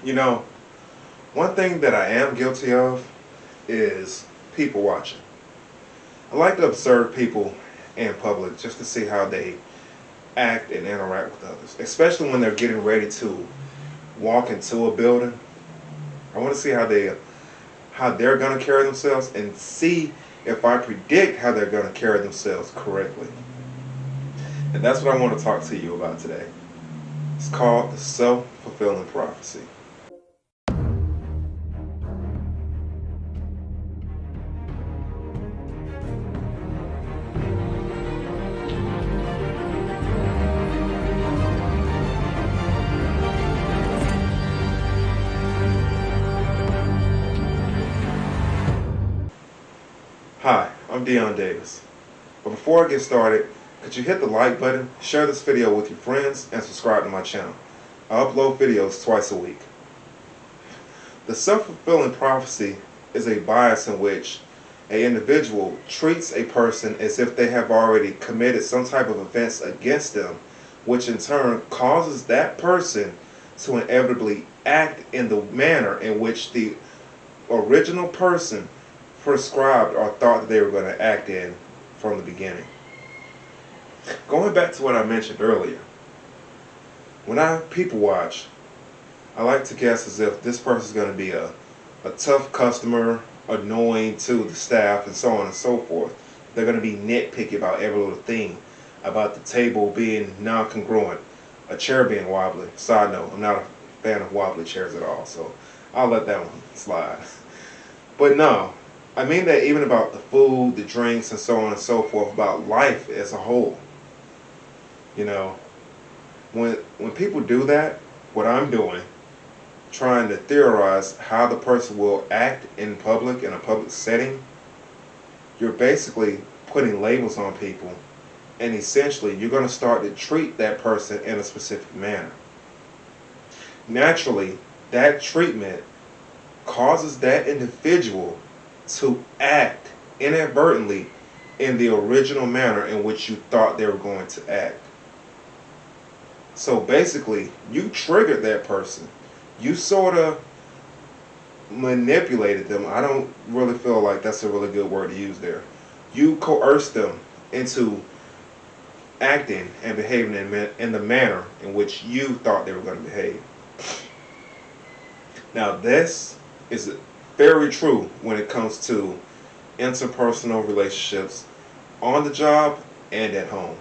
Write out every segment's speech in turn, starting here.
You know, one thing that I am guilty of is people watching. I like to observe people in public just to see how they act and interact with others, especially when they're getting ready to walk into a building. I want to see how they're going to carry themselves and see if I predict how they're going to carry themselves correctly. And that's what I want to talk to you about today. It's called the self-fulfilling prophecy. Hi, I'm Dion Davis. But before I get started, could you hit the like button, share this video with your friends, and subscribe to my channel. I upload videos twice a week. The self-fulfilling prophecy is a bias in which an individual treats a person as if they have already committed some type of offense against them, which in turn causes that person to inevitably act in the manner in which the original person prescribed or thought that they were going to act in from the beginning. Going back to what I mentioned earlier, when I people watch, I like to guess as if this person is going to be a tough customer, annoying to the staff, and so on and so forth. They're going to be nitpicky about every little thing, about the table being non-congruent, a chair being wobbly. Side note, I'm not a fan of wobbly chairs at all, so I'll let that one slide. But no, I mean that even about the food, the drinks, and so on and so forth, about life as a whole. You know, when people do that, what I'm doing, trying to theorize how the person will act in public, in a public setting, you're basically putting labels on people, and essentially you're going to start to treat that person in a specific manner. Naturally, that treatment causes that individual to act inadvertently in the original manner in which you thought they were going to act. So basically, you triggered that person. You sort of manipulated them. I don't really feel like that's a really good word to use there. You coerced them into acting and behaving in the manner in which you thought they were going to behave. Now, this is very true when it comes to interpersonal relationships on the job and at home.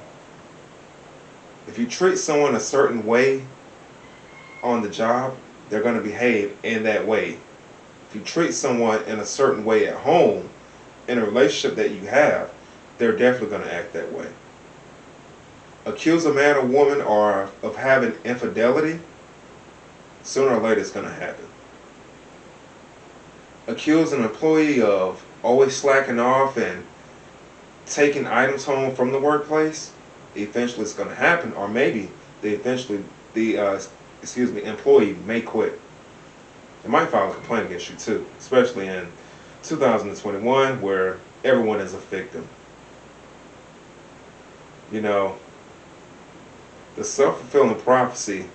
If you treat someone a certain way on the job, they're going to behave in that way. If you treat someone in a certain way at home, in a relationship that you have, they're definitely going to act that way. Accuse a man or woman or of having infidelity, sooner or later it's going to happen. Accuse an employee of always slacking off and taking items home from the workplace, eventually it's going to happen, or maybe the employee may quit. They might file a complaint against you too, especially in 2021 where everyone is a victim. You know, the self-fulfilling prophecy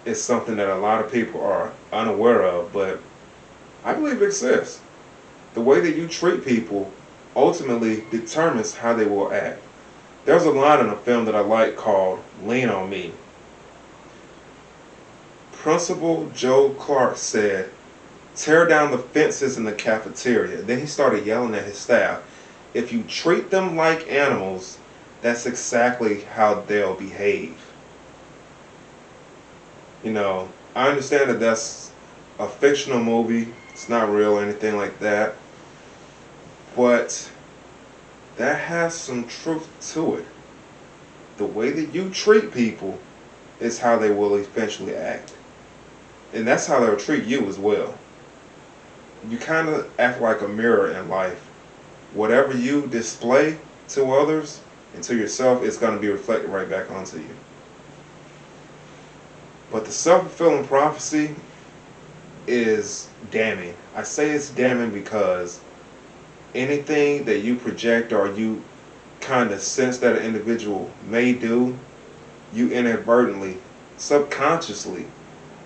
is something that a lot of people are unaware of, but I believe it exists. The way that you treat people ultimately determines how they will act. There's a line in a film that I like called Lean on Me. Principal Joe Clark said, "Tear down the fences in the cafeteria." Then he started yelling at his staff, "If you treat them like animals, that's exactly how they'll behave." You know, I understand that that's a fictional movie. It's not real or anything like that. But that has some truth to it. The way that you treat people is how they will eventually act. And that's how they'll treat you as well. You kind of act like a mirror in life. Whatever you display to others and to yourself is going to be reflected right back onto you. But the self-fulfilling prophecy is damning. I say it's damning because anything that you project or you kind of sense that an individual may do, you inadvertently, subconsciously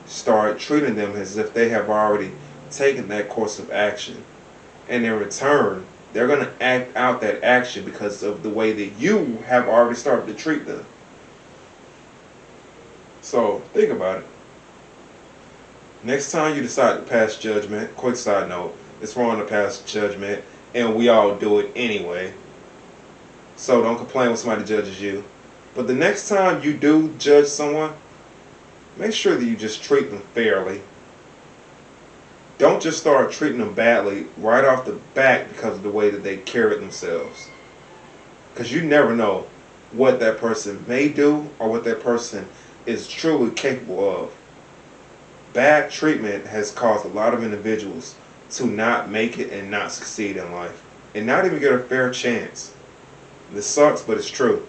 start treating them as if they have already taken that course of action. And in return, they're going to act out that action because of the way that you have already started to treat them. So think about it. Next time you decide to pass judgment, quick side note, it's wrong to pass judgment, and we all do it anyway. So don't complain when somebody judges you. But the next time you do judge someone, make sure that you just treat them fairly. Don't just start treating them badly right off the bat because of the way that they carry themselves. Because you never know what that person may do or what that person is truly capable of. Bad treatment has caused a lot of individuals to not make it and not succeed in life. And not even get a fair chance. This sucks, but it's true.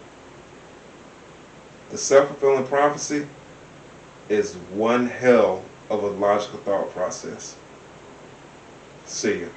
The self-fulfilling prophecy is one hell of a logical thought process. See ya.